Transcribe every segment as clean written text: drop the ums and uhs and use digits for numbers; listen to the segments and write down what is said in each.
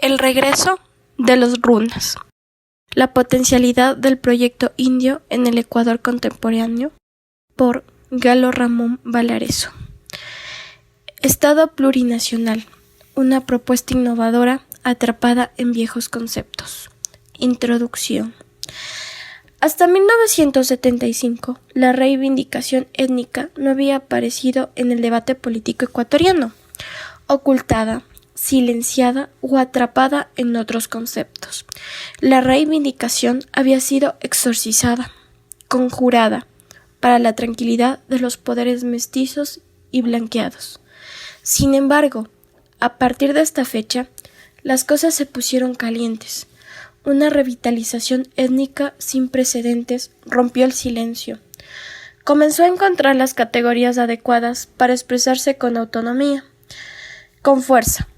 El regreso de los runas. La potencialidad del proyecto indio en el Ecuador contemporáneo, por Galo Ramón Valareso. Estado plurinacional. Una propuesta innovadora atrapada en viejos conceptos. Introducción. Hasta 1975, la reivindicación étnica no había aparecido en el debate político ecuatoriano, ocultada, silenciada o atrapada en otros conceptos. La reivindicación había sido exorcizada, conjurada, para la tranquilidad de los poderes mestizos y blanqueados. Sin embargo, a partir de esta fecha, las cosas se pusieron calientes. Una revitalización étnica sin precedentes rompió el silencio. Comenzó a encontrar las categorías adecuadas para expresarse con autonomía, con fuerza.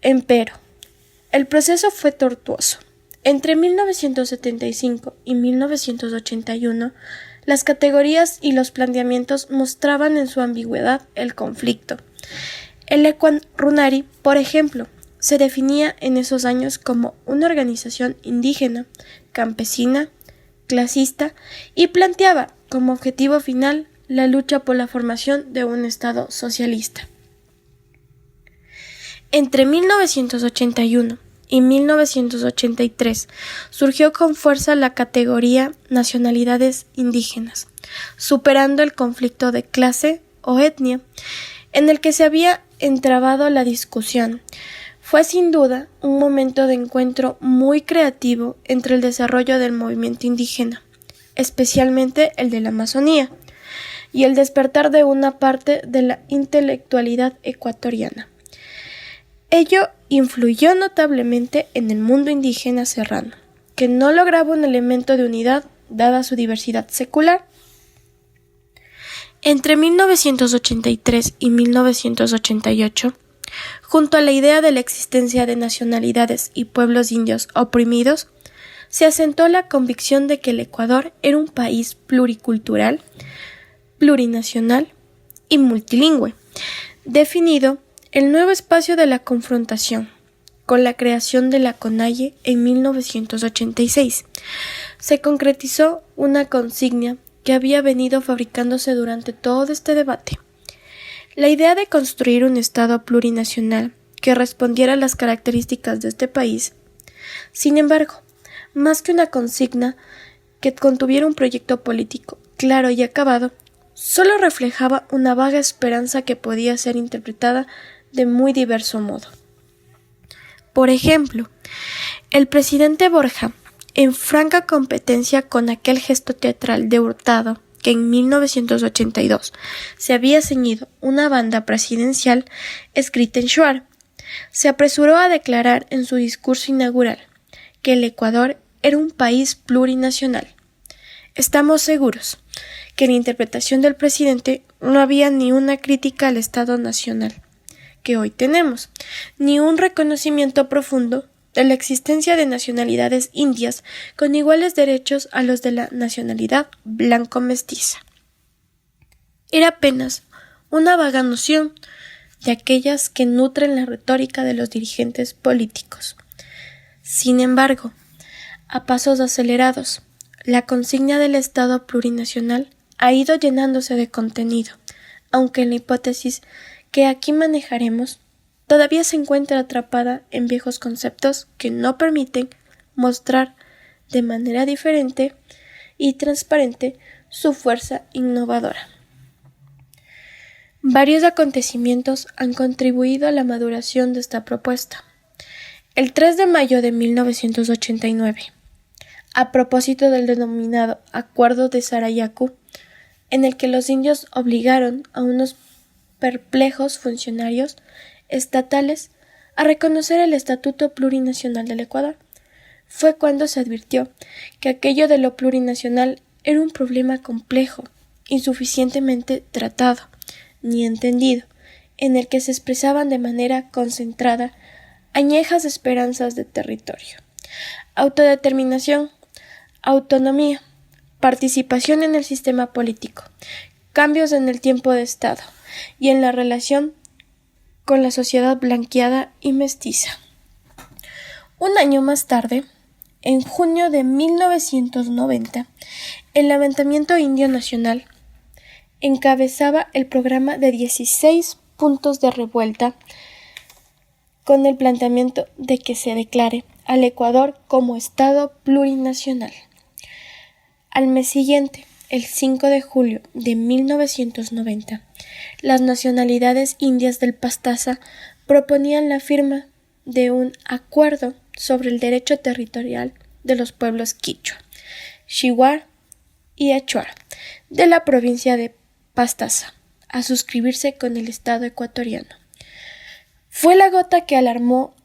Empero, el proceso fue tortuoso. Entre 1975 y 1981, las categorías y los planteamientos mostraban en su ambigüedad el conflicto. El Ecuan Runari, por ejemplo, se definía en esos años como una organización indígena, campesina, clasista y planteaba como objetivo final la lucha por la formación de un Estado socialista. Entre 1981 y 1983 surgió con fuerza la categoría nacionalidades indígenas, superando el conflicto de clase o etnia en el que se había entrabado la discusión. Fue sin duda un momento de encuentro muy creativo entre el desarrollo del movimiento indígena, especialmente el de la Amazonía, y el despertar de una parte de la intelectualidad ecuatoriana. Ello influyó notablemente en el mundo indígena serrano, que no lograba un elemento de unidad dada su diversidad secular. Entre 1983 y 1988, junto a la idea de la existencia de nacionalidades y pueblos indios oprimidos, se asentó la convicción de que el Ecuador era un país pluricultural, plurinacional y multilingüe, definido el nuevo espacio de la confrontación, con la creación de la CONAIE en 1986, se concretizó una consigna que había venido fabricándose durante todo este debate. La idea de construir un Estado plurinacional que respondiera a las características de este país. Sin embargo, más que una consigna que contuviera un proyecto político claro y acabado, solo reflejaba una vaga esperanza que podía ser interpretada de muy diverso modo. Por ejemplo, el presidente Borja, en franca competencia con aquel gesto teatral de Hurtado, que en 1982 se había ceñido una banda presidencial escrita en shuar, se apresuró a declarar en su discurso inaugural que el Ecuador era un país plurinacional. Estamos seguros que en la interpretación del presidente no había ni una crítica al Estado nacional que hoy tenemos, ni un reconocimiento profundo de la existencia de nacionalidades indias con iguales derechos a los de la nacionalidad blanco-mestiza. Era apenas una vaga noción de aquellas que nutren la retórica de los dirigentes políticos. Sin embargo, a pasos acelerados, la consigna del Estado plurinacional ha ido llenándose de contenido, aunque en la hipótesis que aquí manejaremos todavía se encuentra atrapada en viejos conceptos que no permiten mostrar de manera diferente y transparente su fuerza innovadora. Varios acontecimientos han contribuido a la maduración de esta propuesta. El 3 de mayo de 1989, a propósito del denominado Acuerdo de Sarayaku, en el que los indios obligaron a unos perplejos funcionarios estatales a reconocer el Estatuto Plurinacional del Ecuador, fue cuando se advirtió que aquello de lo plurinacional era un problema complejo, insuficientemente tratado, ni entendido, en el que se expresaban de manera concentrada añejas esperanzas de territorio, autodeterminación, autonomía, participación en el sistema político, cambios en el tiempo de Estado y en la relación con la sociedad blanqueada y mestiza. Un año más tarde, en junio de 1990, el Levantamiento Indio Nacional encabezaba el programa de 16 puntos de revuelta con el planteamiento de que se declare al Ecuador como Estado plurinacional. Al mes siguiente, el 5 de julio de 1990, las nacionalidades indias del Pastaza proponían la firma de un acuerdo sobre el derecho territorial de los pueblos quichua, Shiwar y Achuar de la provincia de Pastaza a suscribirse con el Estado ecuatoriano. Fue la gota que alarmó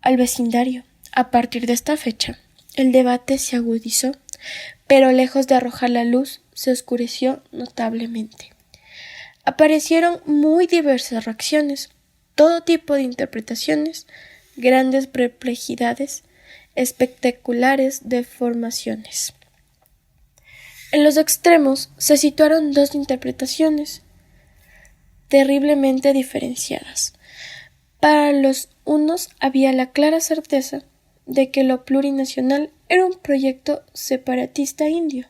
al vecindario. A partir de esta fecha, el debate se agudizó, pero lejos de arrojar la luz, se oscureció notablemente. Aparecieron muy diversas reacciones, todo tipo de interpretaciones, grandes perplejidades, espectaculares deformaciones. En los extremos se situaron dos interpretaciones terriblemente diferenciadas. Para los unos había la clara certeza de que lo plurinacional era un proyecto separatista indio,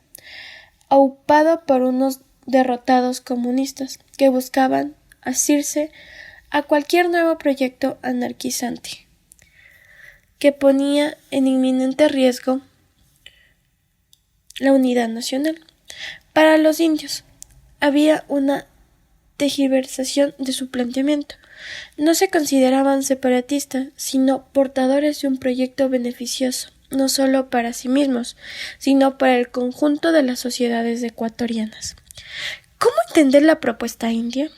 aupado por unos derrotados comunistas que buscaban asirse a cualquier nuevo proyecto anarquizante que ponía en inminente riesgo la unidad nacional. Para los indios había una tergiversación de su planteamiento. No se consideraban separatistas, sino portadores de un proyecto beneficioso, no solo para sí mismos, sino para el conjunto de las sociedades ecuatorianas. ¿Cómo entender la propuesta india?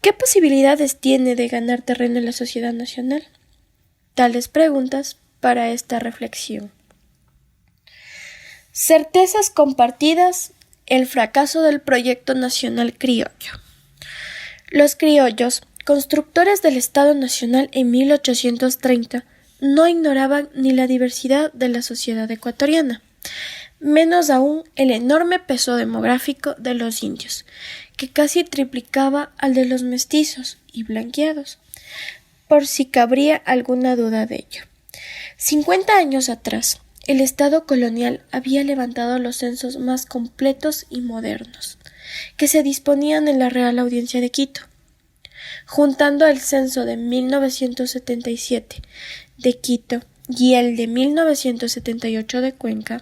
¿Qué posibilidades tiene de ganar terreno en la sociedad nacional? Tales preguntas para esta reflexión. Certezas compartidas: el fracaso del proyecto nacional criollo. Los criollos, constructores del Estado Nacional en 1830, no ignoraban ni la diversidad de la sociedad ecuatoriana, menos aún el enorme peso demográfico de los indios, que casi triplicaba al de los mestizos y blanqueados, por si cabría alguna duda de ello. 50 años atrás, el Estado colonial había levantado los censos más completos y modernos, que se disponían en la Real Audiencia de Quito. Juntando el censo de 1977 de Quito y el de 1978 de Cuenca,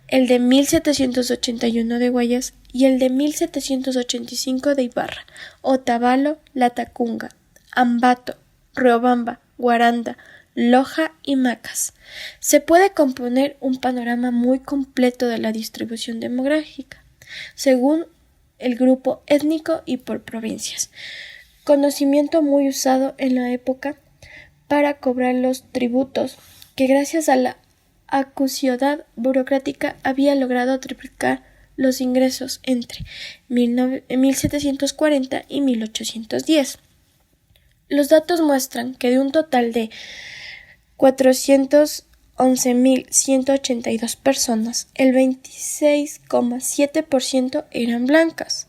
el de 1781 de Guayas y el de 1785 de Ibarra, Otavalo, Latacunga, Ambato, Riobamba, Guaranda, Loja y Macas, se puede componer un panorama muy completo de la distribución demográfica, según el grupo étnico y por provincias, conocimiento muy usado en la época para cobrar los tributos, que gracias a la acuciosidad burocrática había logrado triplicar los ingresos entre 1740 y 1810. Los datos muestran que de un total de 411.182 personas, el 26,7% eran blancas,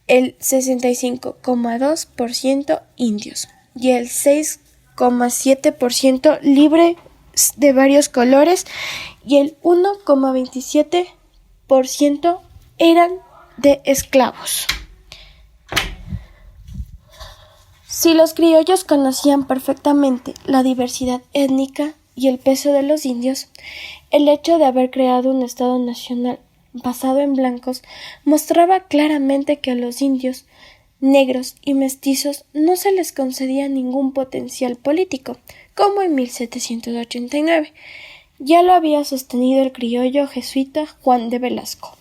el 65,2% indios y el 6,7% libres de varios colores y el 1,27% eran de esclavos. Si los criollos conocían perfectamente la diversidad étnica y el peso de los indios, el hecho de haber creado un Estado nacional basado en blancos mostraba claramente que a los indios, negros y mestizos no se les concedía ningún potencial político, como en 1789. Ya lo había sostenido el criollo jesuita Juan de Velasco,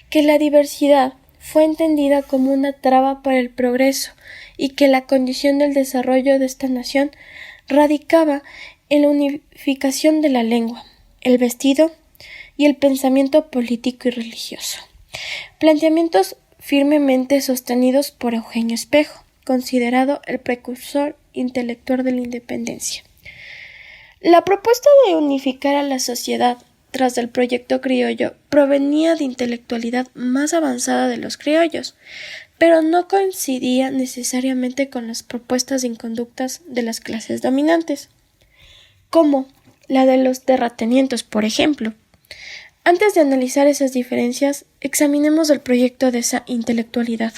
que la diversidad fue entendida como una traba para el progreso y que la condición del desarrollo de esta nación radicaba en la unificación de la lengua, el vestido y el pensamiento político y religioso. Planteamientos firmemente sostenidos por Eugenio Espejo, considerado el precursor intelectual de la independencia. La propuesta de unificar a la sociedad tras el proyecto criollo provenía de intelectualidad más avanzada de los criollos, pero no coincidía necesariamente con las propuestas y conductas de las clases dominantes. como la de los terratenientes, por ejemplo. Antes de analizar esas diferencias, examinemos el proyecto de esa intelectualidad.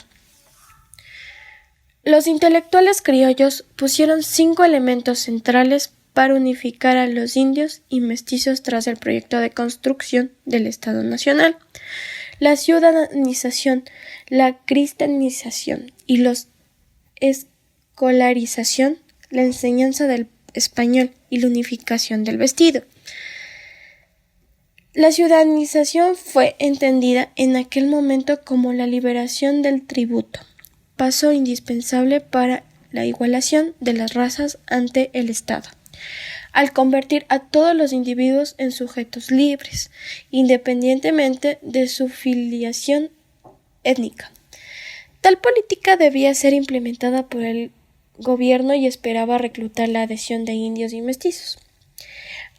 Los intelectuales criollos pusieron 5 elementos centrales para unificar a los indios y mestizos tras el proyecto de construcción del Estado Nacional: la ciudadanización, la cristianización y la escolarización, la enseñanza del español y la unificación del vestido. La ciudadanización fue entendida en aquel momento como la liberación del tributo, paso indispensable para la igualación de las razas ante el Estado, al convertir a todos los individuos en sujetos libres, independientemente de su filiación étnica. Tal política debía ser implementada por el gobierno y esperaba reclutar la adhesión de indios y mestizos,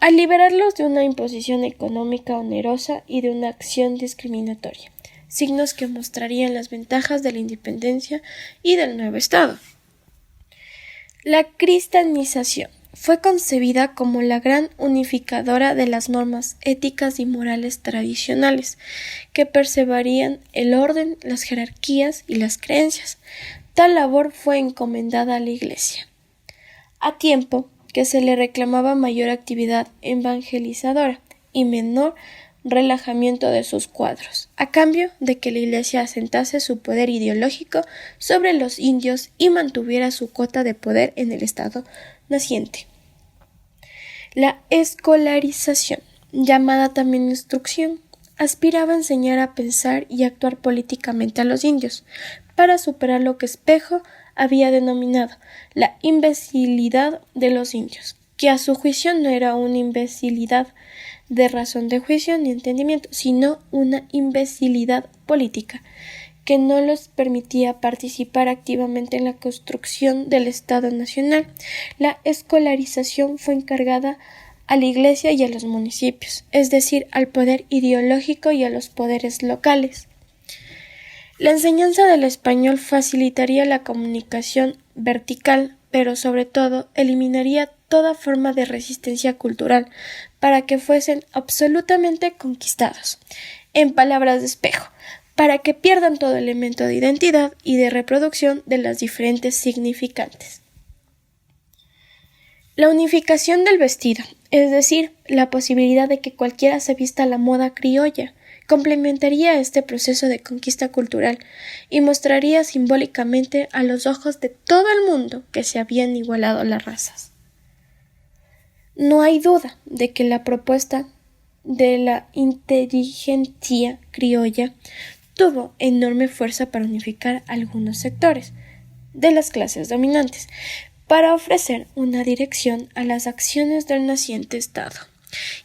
al liberarlos de una imposición económica onerosa y de una acción discriminatoria, signos que mostrarían las ventajas de la independencia y del nuevo Estado. La cristianización fue concebida como la gran unificadora de las normas éticas y morales tradicionales, que preservarían el orden, las jerarquías y las creencias. Tal labor fue encomendada a la Iglesia, a tiempo que se le reclamaba mayor actividad evangelizadora y menor relajamiento de sus cuadros, a cambio de que la Iglesia asentase su poder ideológico sobre los indios y mantuviera su cuota de poder en el Estado naciente. La escolarización, llamada también instrucción, aspiraba a enseñar a pensar y actuar políticamente a los indios, para superar lo que Espejo había denominado la imbecilidad de los indios, que a su juicio no era una imbecilidad de razón de juicio ni entendimiento, sino una imbecilidad política, que no les permitía participar activamente en la construcción del Estado Nacional. La escolarización fue encargada a la Iglesia y a los municipios, es decir, al poder ideológico y a los poderes locales. La enseñanza del español facilitaría la comunicación vertical, pero sobre todo eliminaría toda forma de resistencia cultural para que fuesen absolutamente conquistados. En palabras de Espejo, para que pierdan todo elemento de identidad y de reproducción de las diferentes significantes. La unificación del vestido, es decir, la posibilidad de que cualquiera se vista a la moda criolla, complementaría este proceso de conquista cultural y mostraría simbólicamente a los ojos de todo el mundo que se habían igualado las razas. No hay duda de que la propuesta de la inteligencia criolla tuvo enorme fuerza para unificar algunos sectores de las clases dominantes, para ofrecer una dirección a las acciones del naciente Estado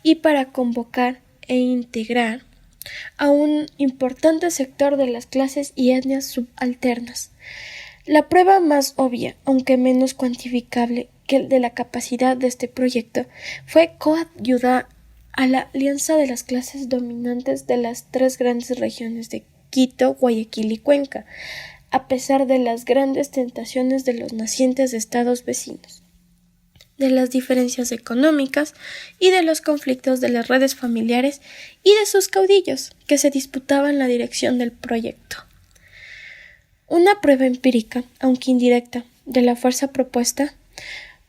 y para convocar e integrar a un importante sector de las clases y etnias subalternas. La prueba más obvia, aunque menos cuantificable, de la capacidad de este proyecto fue coadyuvar a la alianza de las clases dominantes de las 3 grandes regiones de Quito, Guayaquil y Cuenca, a pesar de las grandes tentaciones de los nacientes de estados vecinos, de las diferencias económicas y de los conflictos de las redes familiares y de sus caudillos que se disputaban la dirección del proyecto. Una prueba empírica, aunque indirecta, de la fuerza propuesta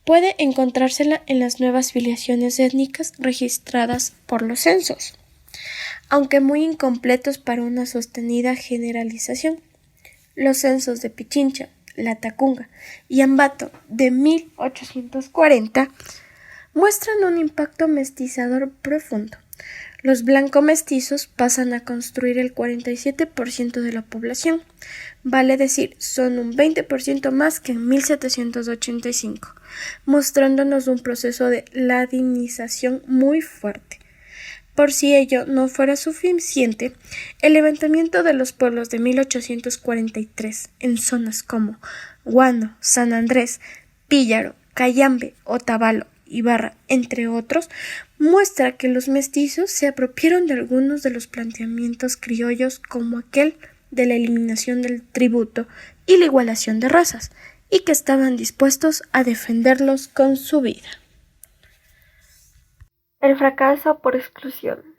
puede encontrársela en las nuevas filiaciones étnicas registradas por los censos, aunque muy incompletos para una sostenida generalización. Los censos de Pichincha, Latacunga y Ambato de 1840 muestran un impacto mestizador profundo. Los blanco-mestizos pasan a construir el 47% de la población, vale decir, son un 20% más que en 1785, mostrándonos un proceso de ladinización muy fuerte. Por si ello no fuera suficiente, el levantamiento de los pueblos de 1843 en zonas como Guano, San Andrés, Píllaro, Cayambe, Otavalo, Ibarra, entre otros, muestra que los mestizos se apropiaron de algunos de los planteamientos criollos como aquel de la eliminación del tributo y la igualación de razas, y que estaban dispuestos a defenderlos con su vida. El fracaso por exclusión.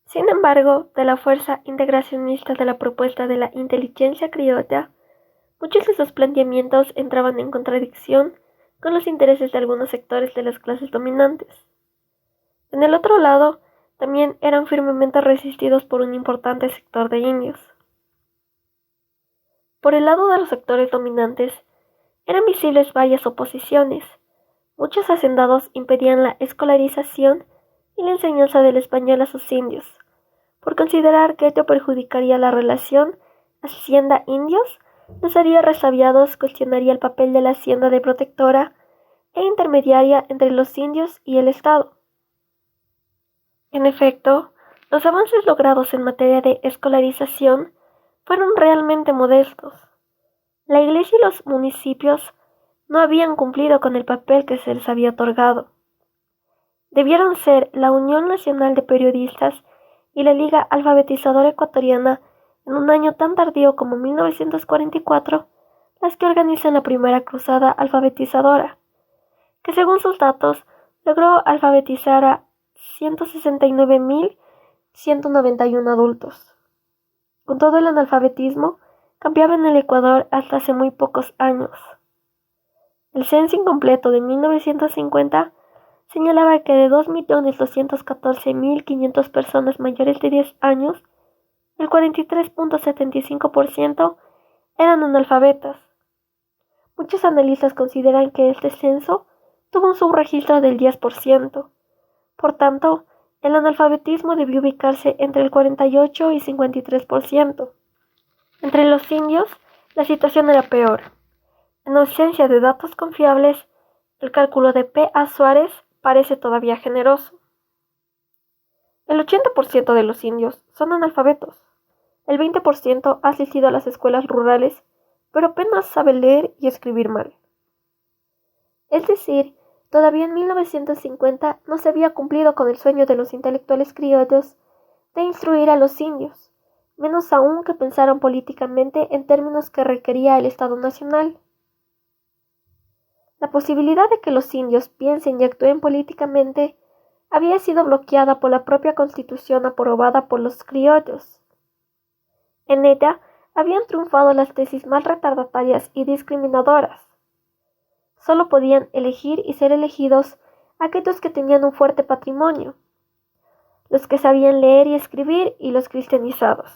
Sin embargo, de la fuerza integracionista de la propuesta de la inteligencia criolla, muchos de sus planteamientos entraban en contradicción con los intereses de algunos sectores de las clases dominantes. En el otro lado, también eran firmemente resistidos por un importante sector de indios. Por el lado de los sectores dominantes, eran visibles varias oposiciones. Muchos hacendados impedían la escolarización y la enseñanza del español a sus indios, por considerar que ello perjudicaría la relación hacienda-indios, los haría resabiados, cuestionaría el papel de la hacienda de protectora e intermediaria entre los indios y el Estado. En efecto, los avances logrados en materia de escolarización fueron realmente modestos. La Iglesia y los municipios no habían cumplido con el papel que se les había otorgado. Debieron ser la Unión Nacional de Periodistas y la Liga Alfabetizadora Ecuatoriana en un año tan tardío como 1944 las que organizan la primera cruzada alfabetizadora, que según sus datos logró alfabetizar a 169.191 adultos. Con todo el analfabetismo, cambiaba en el Ecuador hasta hace muy pocos años. El censo incompleto de 1950 señalaba que de 2.214.500 personas mayores de 10 años, el 43.75% eran analfabetas. Muchos analistas consideran que este censo tuvo un subregistro del 10%. Por tanto, el analfabetismo debió ubicarse entre el 48 y 53%. Entre los indios, la situación era peor. En ausencia de datos confiables, el cálculo de P. A. Suárez parece todavía generoso. El 80% de los indios son analfabetos. El 20% ha asistido a las escuelas rurales, pero apenas sabe leer y escribir mal. Es decir, todavía en 1950 no se había cumplido con el sueño de los intelectuales criollos de instruir a los indios, menos aún que pensaran políticamente en términos que requería el Estado Nacional. La posibilidad de que los indios piensen y actúen políticamente había sido bloqueada por la propia Constitución aprobada por los criollos. En ella habían triunfado las tesis más retardatarias y discriminadoras. Solo podían elegir y ser elegidos aquellos que tenían un fuerte patrimonio, los que sabían leer y escribir y los cristianizados,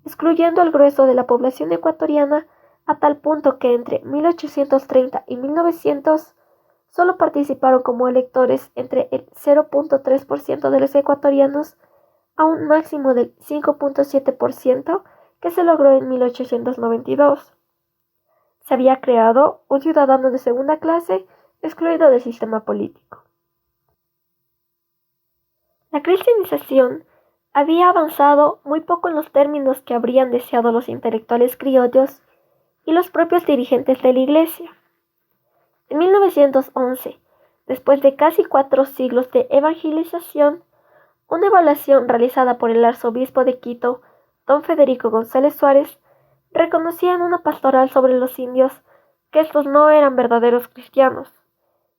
excluyendo al grueso de la población ecuatoriana a tal punto que entre 1830 y 1900 solo participaron como electores entre el 0.3% de los ecuatorianos a un máximo del 5.7% que se logró en 1892. Se había creado un ciudadano de segunda clase excluido del sistema político. La cristianización había avanzado muy poco en los términos que habrían deseado los intelectuales criollos y los propios dirigentes de la Iglesia. En 1911, después de casi 4 siglos de evangelización, una evaluación realizada por el arzobispo de Quito, don Federico González Suárez, reconocía en una pastoral sobre los indios que estos no eran verdaderos cristianos,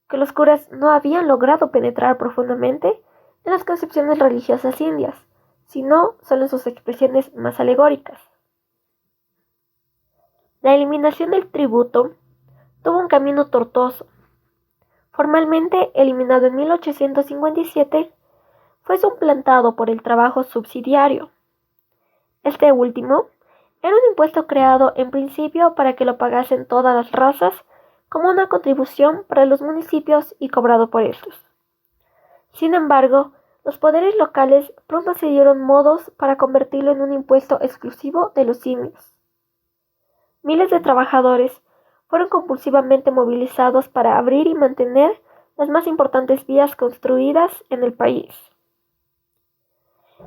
que los curas no habían logrado penetrar profundamente en las concepciones religiosas indias, sino solo en sus expresiones más alegóricas. La eliminación del tributo tuvo un camino tortuoso. Formalmente eliminado en 1857, fue suplantado por el trabajo subsidiario. Este último era un impuesto creado en principio para que lo pagasen todas las razas como una contribución para los municipios y cobrado por estos. Sin embargo, los poderes locales pronto se dieron modos para convertirlo en un impuesto exclusivo de los indios. Miles de trabajadores fueron compulsivamente movilizados para abrir y mantener las más importantes vías construidas en el país.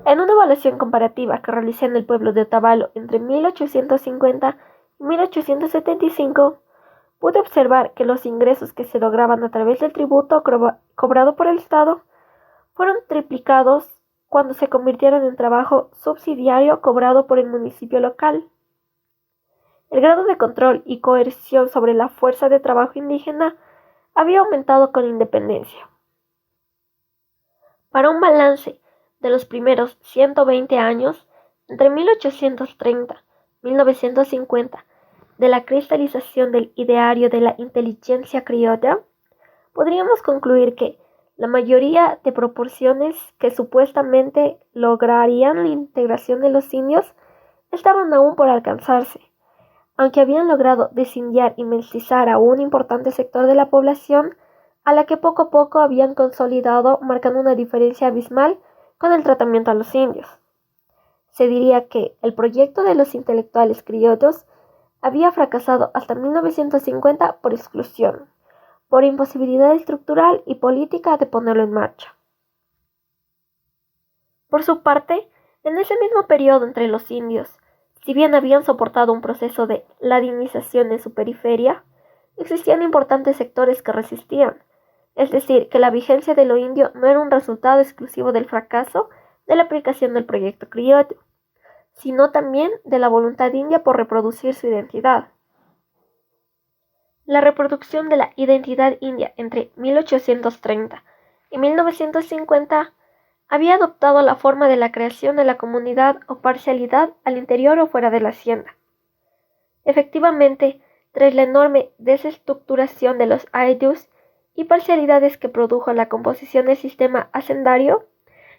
En una evaluación comparativa que realicé en el pueblo de Otavalo entre 1850 y 1875, pude observar que los ingresos que se lograban a través del tributo cobrado por el Estado fueron triplicados cuando se convirtieron en trabajo subsidiario cobrado por el municipio local. El grado de control y coerción sobre la fuerza de trabajo indígena había aumentado con la independencia. Para un balance de los primeros 120 años, entre 1830 y 1950, de la cristalización del ideario de la inteligencia criolla, podríamos concluir que la mayoría de proporciones que supuestamente lograrían la integración de los indios estaban aún por alcanzarse. Aunque habían logrado desindiar y mestizar a un importante sector de la población, a la que poco a poco habían consolidado, marcando una diferencia abismal con el tratamiento a los indios. Se diría que el proyecto de los intelectuales criollos había fracasado hasta 1950 por exclusión, por imposibilidad estructural y política de ponerlo en marcha. Por su parte, en ese mismo periodo entre los indios, si bien habían soportado un proceso de ladinización en su periferia, existían importantes sectores que resistían, es decir, que la vigencia de lo indio no era un resultado exclusivo del fracaso de la aplicación del proyecto criollo, sino también de la voluntad india por reproducir su identidad. La reproducción de la identidad india entre 1830 y 1950 había adoptado la forma de la creación de la comunidad o parcialidad al interior o fuera de la hacienda. Efectivamente, tras la enorme desestructuración de los ayllus y parcialidades que produjo la composición del sistema hacendario,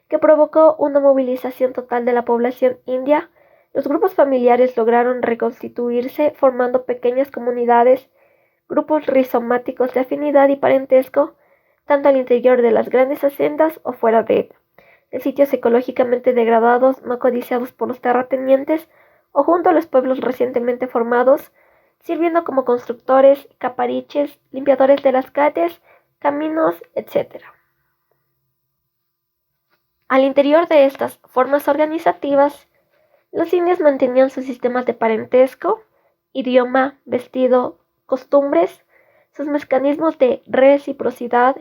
que provocó una movilización total de la población india, los grupos familiares lograron reconstituirse formando pequeñas comunidades, grupos rizomáticos de afinidad y parentesco, tanto al interior de las grandes haciendas o fuera de ellas, en sitios ecológicamente degradados no codiciados por los terratenientes o junto a los pueblos recientemente formados, sirviendo como constructores, capariches, limpiadores de las calles, caminos, etc. Al interior de estas formas organizativas, los indios mantenían sus sistemas de parentesco, idioma, vestido, costumbres, sus mecanismos de reciprocidad,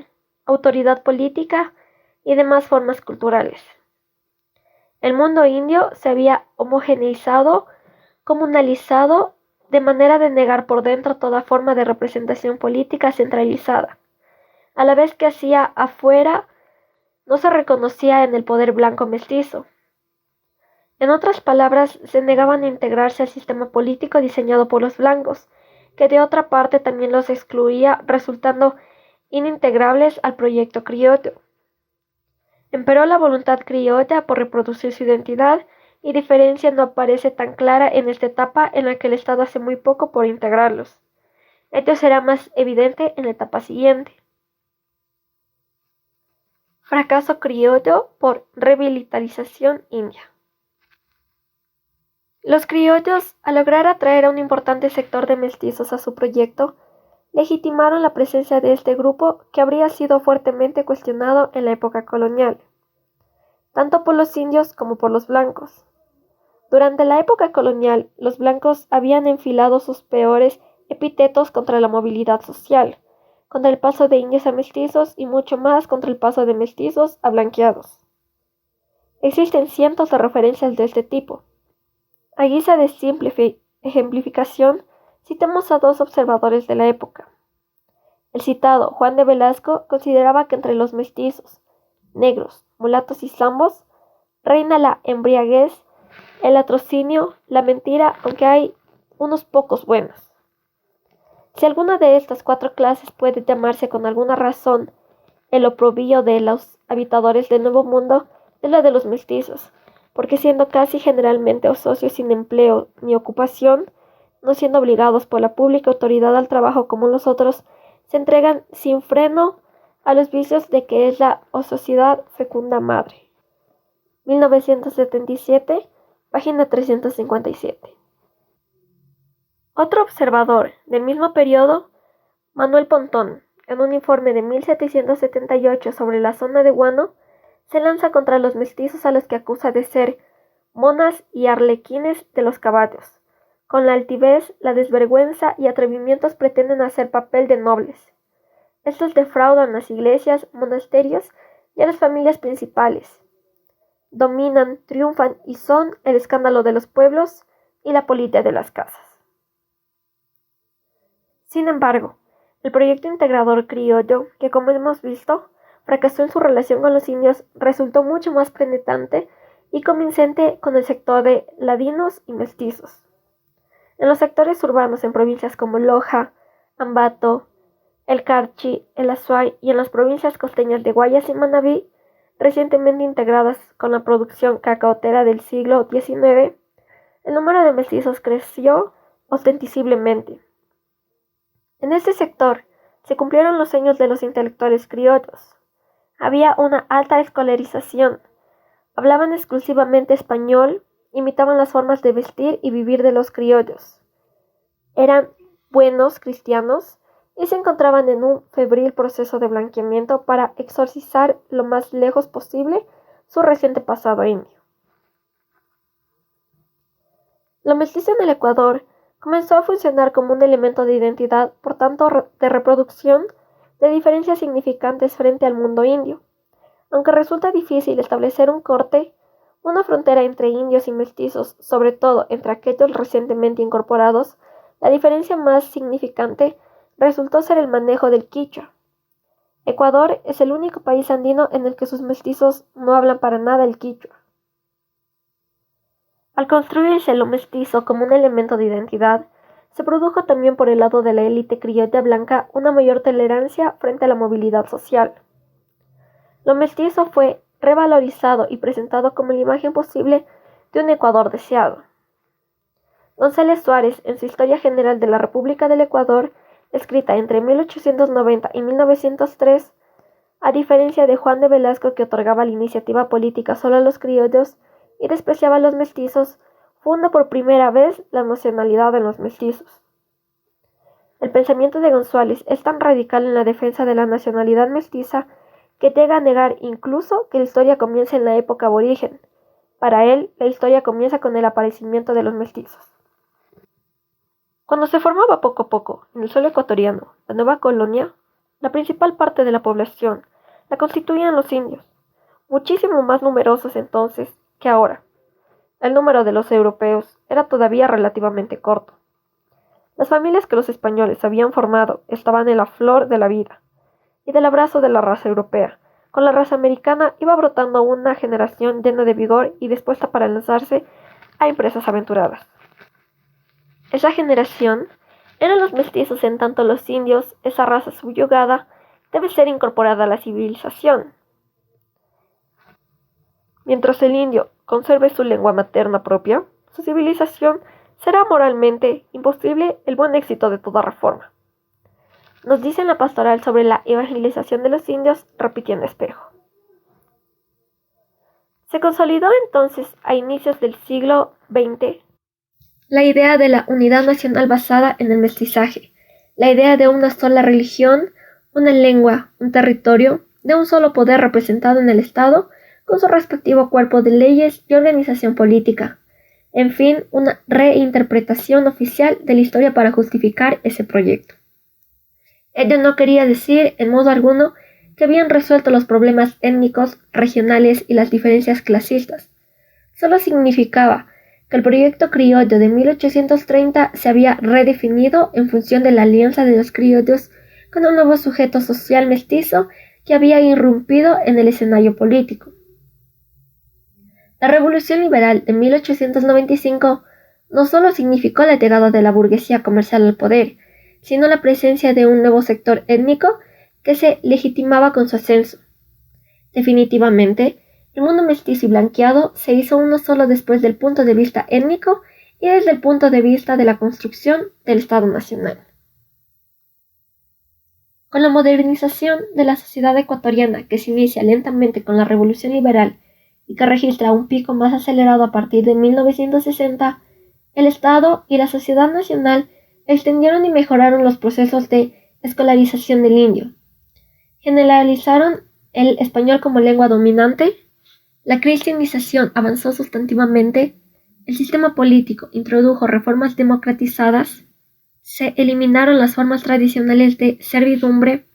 autoridad política y demás formas culturales. El mundo indio se había homogeneizado, comunalizado, de manera de negar por dentro toda forma de representación política centralizada, a la vez que hacia afuera no se reconocía en el poder blanco mestizo. En otras palabras, se negaban a integrarse al sistema político diseñado por los blancos, que de otra parte también los excluía, resultando inintegrables al proyecto criollo. Emperó la voluntad criolla por reproducir su identidad, y diferencia no aparece tan clara en esta etapa en la que el Estado hace muy poco por integrarlos. Esto será más evidente en la etapa siguiente. Fracaso criollo por revitalización india. Los criollos, al lograr atraer a un importante sector de mestizos a su proyecto, legitimaron la presencia de este grupo que habría sido fuertemente cuestionado en la época colonial, tanto por los indios como por los blancos. Durante la época colonial, los blancos habían enfilado sus peores epítetos contra la movilidad social, contra el paso de indios a mestizos y mucho más contra el paso de mestizos a blanqueados. Existen cientos de referencias de este tipo. A guisa de simple ejemplificación, citemos a dos observadores de la época. El citado Juan de Velasco consideraba que entre los mestizos, negros, mulatos y zambos, reina la embriaguez, el latrocinio, la mentira, aunque hay unos pocos buenos. Si alguna de estas cuatro clases puede llamarse con alguna razón el oprobio de los habitadores del Nuevo Mundo, es la de los mestizos, porque siendo casi generalmente ociosos sin empleo ni ocupación, no siendo obligados por la pública autoridad al trabajo como los otros, se entregan sin freno a los vicios de que es la ociosidad fecunda madre. 1977, página 357. Otro observador del mismo periodo, Manuel Pontón, en un informe de 1778 sobre la zona de Guano, se lanza contra los mestizos a los que acusa de ser monas y arlequines de los caballos. Con la altivez, la desvergüenza y atrevimientos pretenden hacer papel de nobles. Estos defraudan las iglesias, monasterios y a las familias principales. Dominan, triunfan y son el escándalo de los pueblos y la polilla de las casas. Sin embargo, el proyecto integrador criollo, que como hemos visto, fracasó en su relación con los indios, resultó mucho más penetrante y convincente con el sector de ladinos y mestizos. En los sectores urbanos en provincias como Loja, Ambato, El Carchi, El Azuay y en las provincias costeñas de Guayas y Manabí, recientemente integradas con la producción cacaotera del siglo XIX, el número de mestizos creció ostensiblemente. En este sector se cumplieron los sueños de los intelectuales criollos. Había una alta escolarización, hablaban exclusivamente español, imitaban las formas de vestir y vivir de los criollos. Eran buenos cristianos y se encontraban en un febril proceso de blanqueamiento para exorcizar lo más lejos posible su reciente pasado indio. Lo mestizo en el Ecuador comenzó a funcionar como un elemento de identidad, por tanto de reproducción de diferencias significantes frente al mundo indio. Aunque resulta difícil establecer un corte, una frontera entre indios y mestizos, sobre todo entre aquellos recientemente incorporados, la diferencia más significante resultó ser el manejo del quichua. Ecuador es el único país andino en el que sus mestizos no hablan para nada el quichua. Al construirse lo mestizo como un elemento de identidad, se produjo también por el lado de la élite criolla blanca una mayor tolerancia frente a la movilidad social. Lo mestizo fue revalorizado y presentado como la imagen posible de un Ecuador deseado. González Suárez, en su Historia General de la República del Ecuador, escrita entre 1890 y 1903, a diferencia de Juan de Velasco, que otorgaba la iniciativa política solo a los criollos y despreciaba a los mestizos, funda por primera vez la nacionalidad en los mestizos. El pensamiento de González es tan radical en la defensa de la nacionalidad mestiza que llega a negar incluso que la historia comience en la época aborigen. Para él, la historia comienza con el aparecimiento de los mestizos. Cuando se formaba poco a poco en el suelo ecuatoriano la nueva colonia, la principal parte de la población la constituían los indios, muchísimo más numerosos entonces que ahora. El número de los europeos era todavía relativamente corto. Las familias que los españoles habían formado estaban en la flor de la vida y del abrazo de la raza europea. Con la raza americana iba brotando una generación llena de vigor y dispuesta para lanzarse a empresas aventuradas. Esa generación eran los mestizos, en tanto los indios, esa raza subyugada, debe ser incorporada a la civilización. Mientras el indio conserve su lengua materna propia, su civilización será moralmente imposible el buen éxito de toda reforma. Nos dice en la pastoral sobre la evangelización de los indios, repitiendo espejo. Se consolidó entonces a inicios del siglo XX la idea de la unidad nacional basada en el mestizaje, la idea de una sola religión, una lengua, un territorio, de un solo poder representado en el Estado, con su respectivo cuerpo de leyes y organización política. En fin, una reinterpretación oficial de la historia para justificar ese proyecto. Ello no quería decir, en modo alguno, que habían resuelto los problemas étnicos, regionales y las diferencias clasistas. Solo significaba que el proyecto criollo de 1830 se había redefinido en función de la alianza de los criollos con un nuevo sujeto social mestizo que había irrumpido en el escenario político. La Revolución Liberal de 1895 no solo significó la llegada de la burguesía comercial al poder, sino la presencia de un nuevo sector étnico que se legitimaba con su ascenso. Definitivamente, el mundo mestizo y blanqueado se hizo uno solo después del punto de vista étnico y desde el punto de vista de la construcción del Estado Nacional. Con la modernización de la sociedad ecuatoriana, que se inicia lentamente con la Revolución Liberal y que registra un pico más acelerado a partir de 1960, el Estado y la sociedad nacional extendieron y mejoraron los procesos de escolarización del indio. Generalizaron el español como lengua dominante, la cristianización avanzó sustantivamente, el sistema político introdujo reformas democratizadas, se eliminaron las formas tradicionales de servidumbre,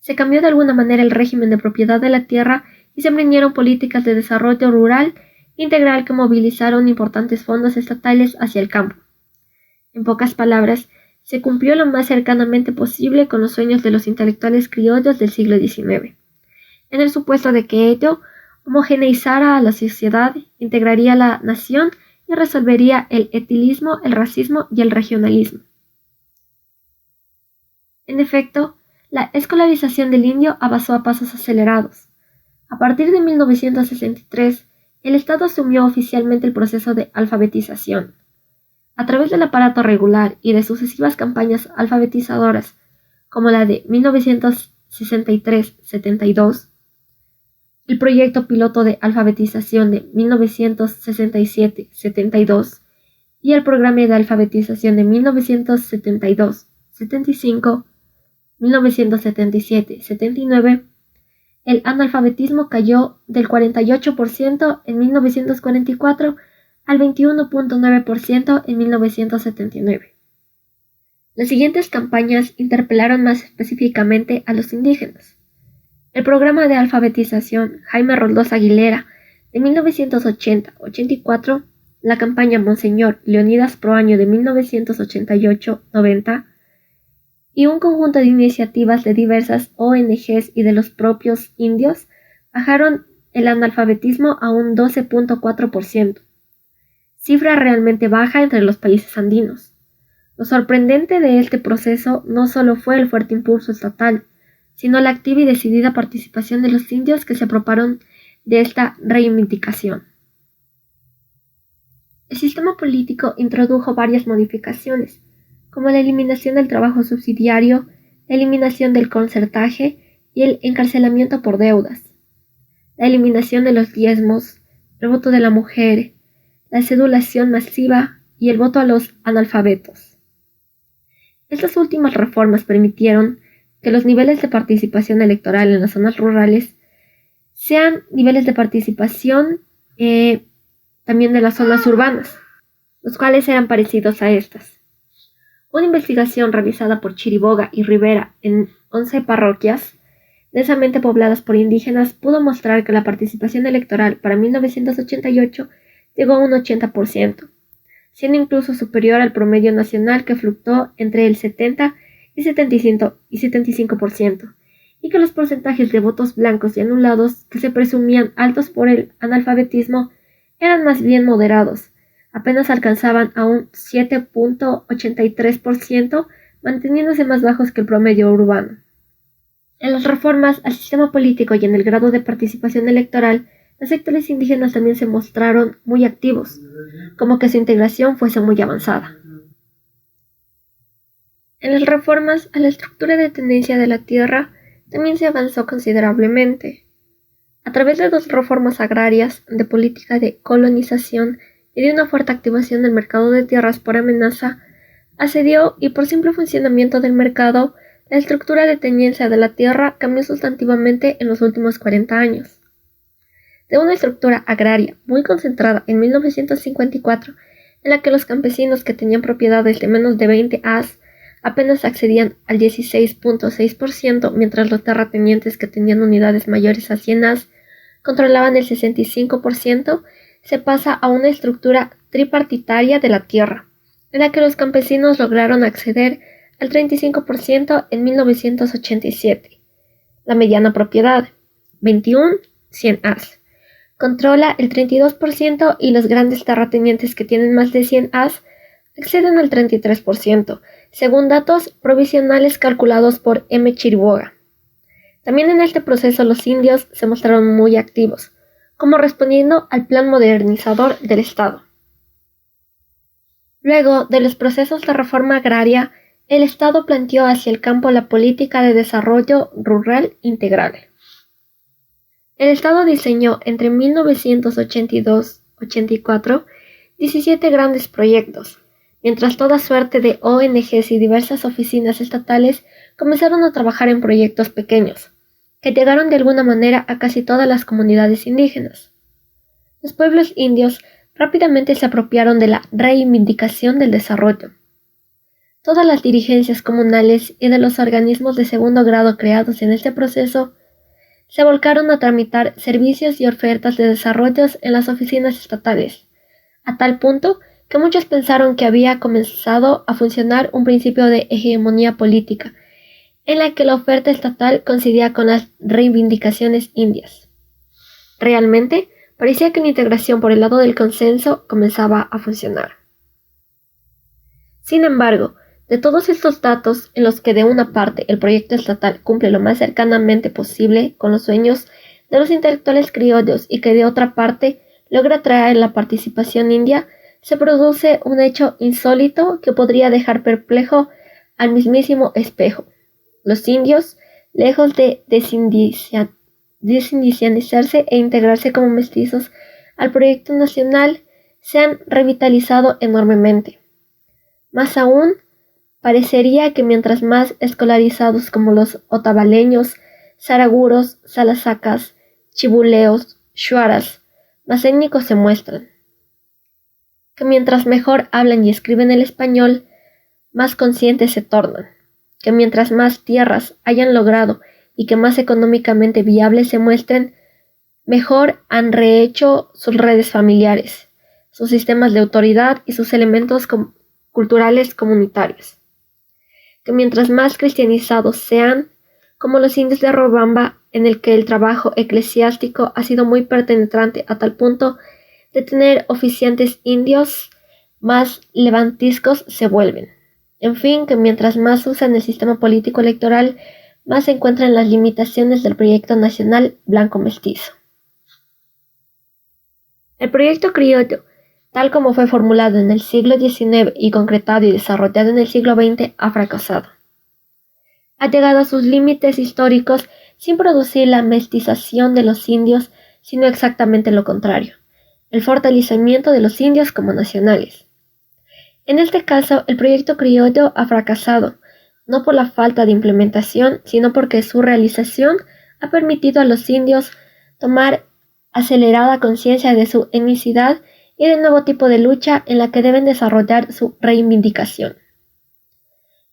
se cambió de alguna manera el régimen de propiedad de la tierra y se emprendieron políticas de desarrollo rural integral que movilizaron importantes fondos estatales hacia el campo. En pocas palabras, se cumplió lo más cercanamente posible con los sueños de los intelectuales criollos del siglo XIX. en el supuesto de que ello homogeneizara a la sociedad, integraría a la nación y resolvería el etilismo, el racismo y el regionalismo. En efecto, la escolarización del indio avanzó a pasos acelerados. A partir de 1963, el Estado asumió oficialmente el proceso de alfabetización. A través del aparato regular y de sucesivas campañas alfabetizadoras, como la de 1963-72, el proyecto piloto de alfabetización de 1967-72 y el programa de alfabetización de 1972-75, 1977-79, el analfabetismo cayó del 48% en 1944 al 21.9% en 1979. Las siguientes campañas interpelaron más específicamente a los indígenas. El programa de alfabetización Jaime Roldós Aguilera de 1980-84, la campaña Monseñor Leonidas Proaño de 1988-90 y un conjunto de iniciativas de diversas ONGs y de los propios indios bajaron el analfabetismo a un 12.4%, cifra realmente baja entre los países andinos. Lo sorprendente de este proceso no solo fue el fuerte impulso estatal, sino la activa y decidida participación de los indios que se apropiaron de esta reivindicación. El sistema político introdujo varias modificaciones, como la eliminación del trabajo subsidiario, la eliminación del concertaje y el encarcelamiento por deudas, la eliminación de los diezmos, el voto de la mujer, la cedulación masiva y el voto a los analfabetos. Estas últimas reformas permitieron que los niveles de participación electoral en las zonas rurales sean niveles de participación también de las zonas urbanas, los cuales eran parecidos a estas. Una investigación realizada por Chiriboga y Rivera en 11 parroquias densamente pobladas por indígenas pudo mostrar que la participación electoral para 1988 llegó a un 80%, siendo incluso superior al promedio nacional que fluctuó entre el 70 y 75%, y que los porcentajes de votos blancos y anulados que se presumían altos por el analfabetismo eran más bien moderados, apenas alcanzaban a un 7.83%, manteniéndose más bajos que el promedio urbano. En las reformas al sistema político y en el grado de participación electoral, los sectores indígenas también se mostraron muy activos, como que su integración fuese muy avanzada. En las reformas a la estructura de tenencia de la tierra también se avanzó considerablemente. A través de dos reformas agrarias, de política de colonización y de una fuerte activación del mercado de tierras por amenaza, accedió y por simple funcionamiento del mercado, la estructura de tenencia de la tierra cambió sustantivamente en los últimos 40 años. De una estructura agraria muy concentrada en 1954, en la que los campesinos que tenían propiedades de menos de 20 as apenas accedían al 16.6%, mientras los terratenientes que tenían unidades mayores a 100 as controlaban el 65%, se pasa a una estructura tripartitaria de la tierra, en la que los campesinos lograron acceder al 35% en 1987. La mediana propiedad, 21-100 as, controla el 32% y los grandes terratenientes que tienen más de 100 as acceden al 33%, según datos provisionales calculados por M. Chiriboga. También en este proceso los indios se mostraron muy activos, como respondiendo al plan modernizador del Estado. Luego de los procesos de reforma agraria, el Estado planteó hacia el campo la política de desarrollo rural integral. El Estado diseñó entre 1982-84 17 grandes proyectos, mientras toda suerte de ONGs y diversas oficinas estatales comenzaron a trabajar en proyectos pequeños, que llegaron de alguna manera a casi todas las comunidades indígenas. Los pueblos indios rápidamente se apropiaron de la reivindicación del desarrollo. Todas las dirigencias comunales y de los organismos de segundo grado creados en este proceso se volcaron a tramitar servicios y ofertas de desarrollos en las oficinas estatales, a tal punto que muchos pensaron que había comenzado a funcionar un principio de hegemonía política, en la que la oferta estatal coincidía con las reivindicaciones indias. Realmente, parecía que una integración por el lado del consenso comenzaba a funcionar. Sin embargo, de todos estos datos en los que de una parte el proyecto estatal cumple lo más cercanamente posible con los sueños de los intelectuales criollos y que de otra parte logra atraer la participación india, se produce un hecho insólito que podría dejar perplejo al mismísimo Espejo. Los indios, lejos de desindianizarse e integrarse como mestizos al proyecto nacional, se han revitalizado enormemente. Más aún, parecería que mientras más escolarizados como los otavaleños, saraguros, salasacas, chibuleos, shuaras, más étnicos se muestran. Que mientras mejor hablan y escriben el español, más conscientes se tornan. Que mientras más tierras hayan logrado y que más económicamente viables se muestren, mejor han rehecho sus redes familiares, sus sistemas de autoridad y sus elementos culturales comunitarios. Que mientras más cristianizados sean, como los indios de Robamba, en el que el trabajo eclesiástico ha sido muy penetrante a tal punto de tener oficiantes indios, más levantiscos se vuelven. En fin, que mientras más usan el sistema político electoral, más se encuentran las limitaciones del proyecto nacional blanco-mestizo. El proyecto criollo, tal como fue formulado en el siglo XIX y concretado y desarrollado en el siglo XX, ha fracasado. Ha llegado a sus límites históricos sin producir la mestización de los indios, sino exactamente lo contrario, el fortalecimiento de los indios como nacionales. En este caso, el proyecto criollo ha fracasado, no por la falta de implementación, sino porque su realización ha permitido a los indios tomar acelerada conciencia de su etnicidad y del nuevo tipo de lucha en la que deben desarrollar su reivindicación.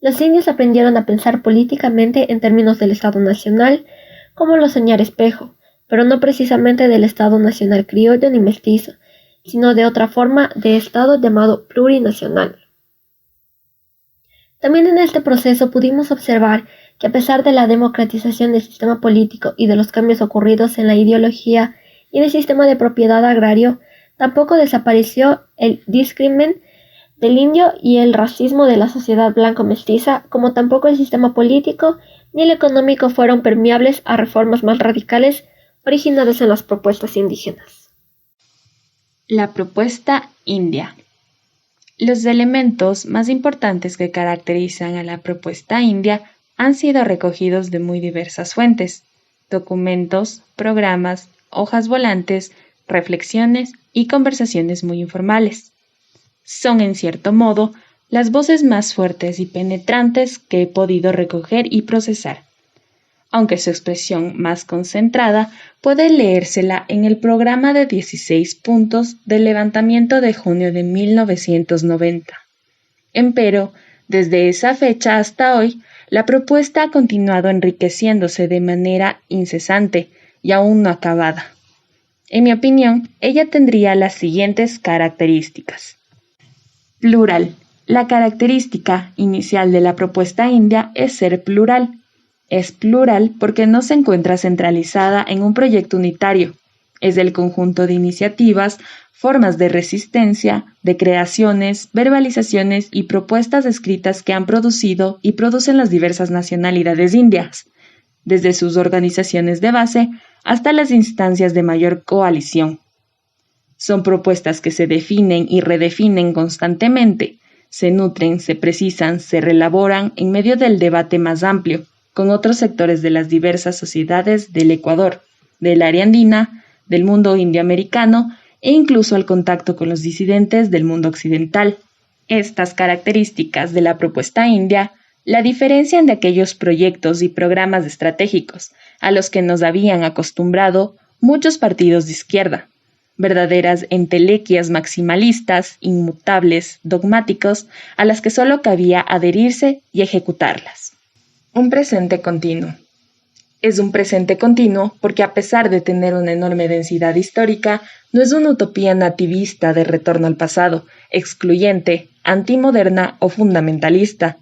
Los indios aprendieron a pensar políticamente en términos del Estado Nacional, como lo soñara Espejo, pero no precisamente del Estado Nacional criollo ni mestizo, sino de otra forma de Estado llamado plurinacional. También en este proceso pudimos observar que a pesar de la democratización del sistema político y de los cambios ocurridos en la ideología y en el sistema de propiedad agrario, tampoco desapareció el discrimen del indio y el racismo de la sociedad blanco-mestiza, como tampoco el sistema político ni el económico fueron permeables a reformas más radicales originadas en las propuestas indígenas. La propuesta india. Los elementos más importantes que caracterizan a la propuesta india han sido recogidos de muy diversas fuentes: documentos, programas, hojas volantes, reflexiones y conversaciones muy informales. Son, en cierto modo, las voces más fuertes y penetrantes que he podido recoger y procesar, aunque su expresión más concentrada puede leérsela en el programa de 16 puntos del levantamiento de junio de 1990. Empero, desde esa fecha hasta hoy, la propuesta ha continuado enriqueciéndose de manera incesante y aún no acabada. En mi opinión, ella tendría las siguientes características. Plural. La característica inicial de la propuesta india es ser plural. Es plural porque no se encuentra centralizada en un proyecto unitario. Es el conjunto de iniciativas, formas de resistencia, de creaciones, verbalizaciones y propuestas escritas que han producido y producen las diversas nacionalidades indias, desde sus organizaciones de base hasta las instancias de mayor coalición. Son propuestas que se definen y redefinen constantemente, se nutren, se precisan, se reelaboran en medio del debate más amplio, con otros sectores de las diversas sociedades del Ecuador, del área andina, del mundo indioamericano e incluso al contacto con los disidentes del mundo occidental. Estas características de la propuesta india la diferencian de aquellos proyectos y programas estratégicos a los que nos habían acostumbrado muchos partidos de izquierda, verdaderas entelequias maximalistas, inmutables, dogmáticos, a las que solo cabía adherirse y ejecutarlas. Un presente continuo. Es un presente continuo porque a pesar de tener una enorme densidad histórica, no es una utopía nativista de retorno al pasado, excluyente, antimoderna o fundamentalista.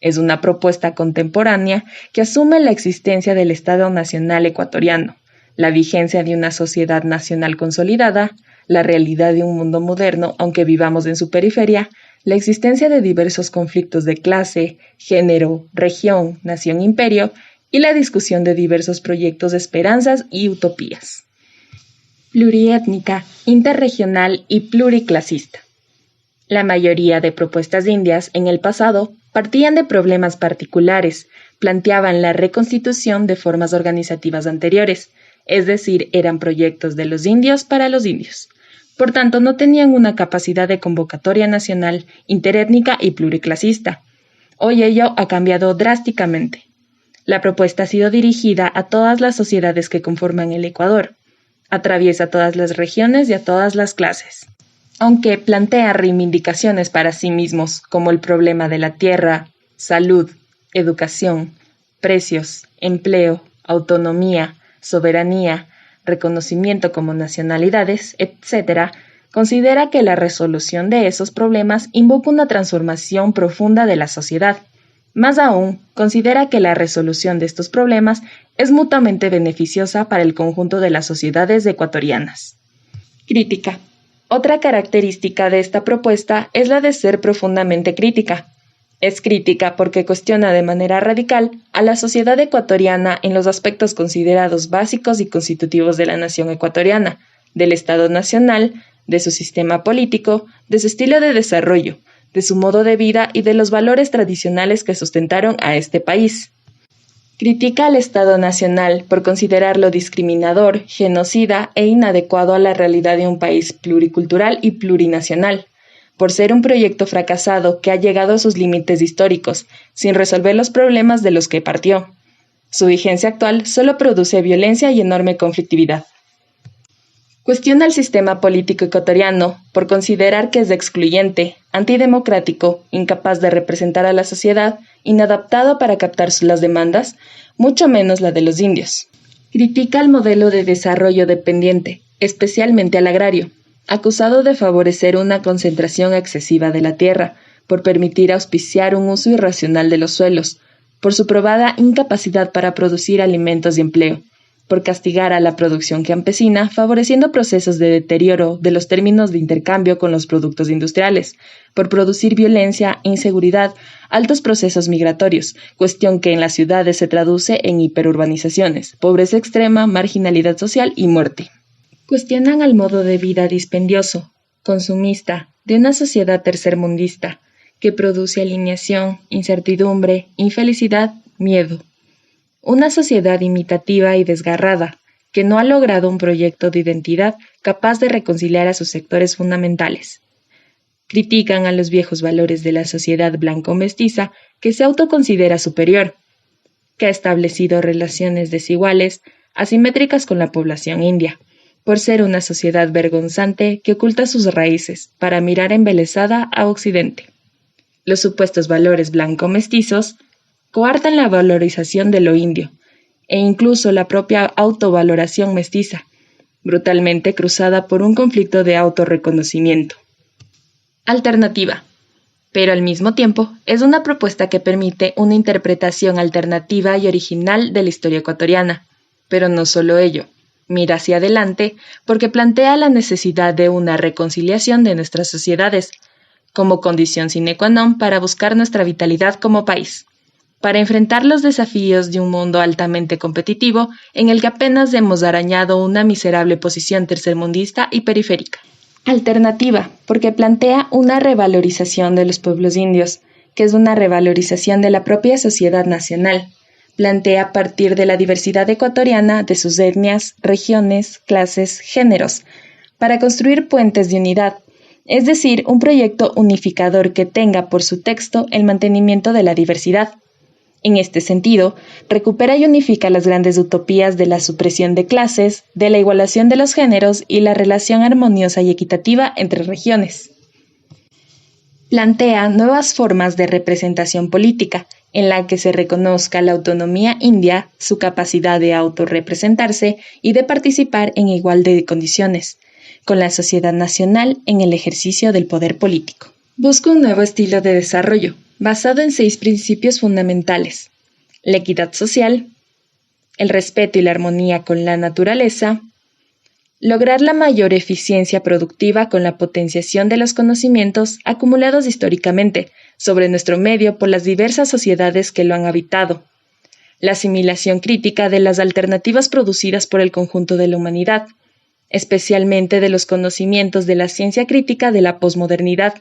Es una propuesta contemporánea que asume la existencia del Estado Nacional ecuatoriano, la vigencia de una sociedad nacional consolidada, la realidad de un mundo moderno, aunque vivamos en su periferia, la existencia de diversos conflictos de clase, género, región, nación-imperio y la discusión de diversos proyectos de esperanzas y utopías. Pluriétnica, interregional y pluriclasista. La mayoría de propuestas indias en el pasado partían de problemas particulares, planteaban la reconstitución de formas organizativas anteriores, es decir, eran proyectos de los indios para los indios. Por tanto, no tenían una capacidad de convocatoria nacional, interétnica y pluriclasista. Hoy ello ha cambiado drásticamente. La propuesta ha sido dirigida a todas las sociedades que conforman el Ecuador. Atraviesa todas las regiones y a todas las clases. Aunque plantea reivindicaciones para sí mismos, como el problema de la tierra, salud, educación, precios, empleo, autonomía, soberanía, reconocimiento como nacionalidades, etc., considera que la resolución de esos problemas invoca una transformación profunda de la sociedad. Más aún, considera que la resolución de estos problemas es mutuamente beneficiosa para el conjunto de las sociedades ecuatorianas. Crítica. Otra característica de esta propuesta es la de ser profundamente crítica. Es crítica porque cuestiona de manera radical a la sociedad ecuatoriana en los aspectos considerados básicos y constitutivos de la nación ecuatoriana, del Estado nacional, de su sistema político, de su estilo de desarrollo, de su modo de vida y de los valores tradicionales que sustentaron a este país. Critica al Estado nacional por considerarlo discriminador, genocida e inadecuado a la realidad de un país pluricultural y plurinacional, por ser un proyecto fracasado que ha llegado a sus límites históricos, sin resolver los problemas de los que partió. Su vigencia actual solo produce violencia y enorme conflictividad. Cuestiona el sistema político ecuatoriano por considerar que es excluyente, antidemocrático, incapaz de representar a la sociedad, inadaptado para captar las demandas, mucho menos la de los indios. Critica el modelo de desarrollo dependiente, especialmente al agrario, acusado de favorecer una concentración excesiva de la tierra, por permitir auspiciar un uso irracional de los suelos, por su probada incapacidad para producir alimentos y empleo, por castigar a la producción campesina, favoreciendo procesos de deterioro de los términos de intercambio con los productos industriales, por producir violencia, inseguridad, altos procesos migratorios, cuestión que en las ciudades se traduce en hiperurbanizaciones, pobreza extrema, marginalidad social y muerte. Cuestionan al modo de vida dispendioso, consumista, de una sociedad tercermundista, que produce alienación, incertidumbre, infelicidad, miedo. Una sociedad imitativa y desgarrada, que no ha logrado un proyecto de identidad capaz de reconciliar a sus sectores fundamentales. Critican a los viejos valores de la sociedad blanco-mestiza que se autoconsidera superior, que ha establecido relaciones desiguales, asimétricas con la población india, por ser una sociedad vergonzante que oculta sus raíces para mirar embelesada a Occidente. Los supuestos valores blanco-mestizos coartan la valorización de lo indio, e incluso la propia autovaloración mestiza, brutalmente cruzada por un conflicto de autorreconocimiento. Alternativa. Pero al mismo tiempo, es una propuesta que permite una interpretación alternativa y original de la historia ecuatoriana. Pero no solo ello, mira hacia adelante porque plantea la necesidad de una reconciliación de nuestras sociedades, como condición sine qua non para buscar nuestra vitalidad como país, para enfrentar los desafíos de un mundo altamente competitivo en el que apenas hemos arañado una miserable posición tercermundista y periférica. Alternativa, porque plantea una revalorización de los pueblos indios, que es una revalorización de la propia sociedad nacional. Plantea partir de la diversidad ecuatoriana de sus etnias, regiones, clases, géneros, para construir puentes de unidad, es decir, un proyecto unificador que tenga por su texto el mantenimiento de la diversidad. En este sentido, recupera y unifica las grandes utopías de la supresión de clases, de la igualación de los géneros y la relación armoniosa y equitativa entre regiones. Plantea nuevas formas de representación política, en la que se reconozca la autonomía india, su capacidad de autorrepresentarse y de participar en igualdad de condiciones, con la sociedad nacional en el ejercicio del poder político. Busca un nuevo estilo de desarrollo, basado en 6 principios fundamentales: la equidad social, el respeto y la armonía con la naturaleza, lograr la mayor eficiencia productiva con la potenciación de los conocimientos acumulados históricamente sobre nuestro medio por las diversas sociedades que lo han habitado, la asimilación crítica de las alternativas producidas por el conjunto de la humanidad, especialmente de los conocimientos de la ciencia crítica de la posmodernidad,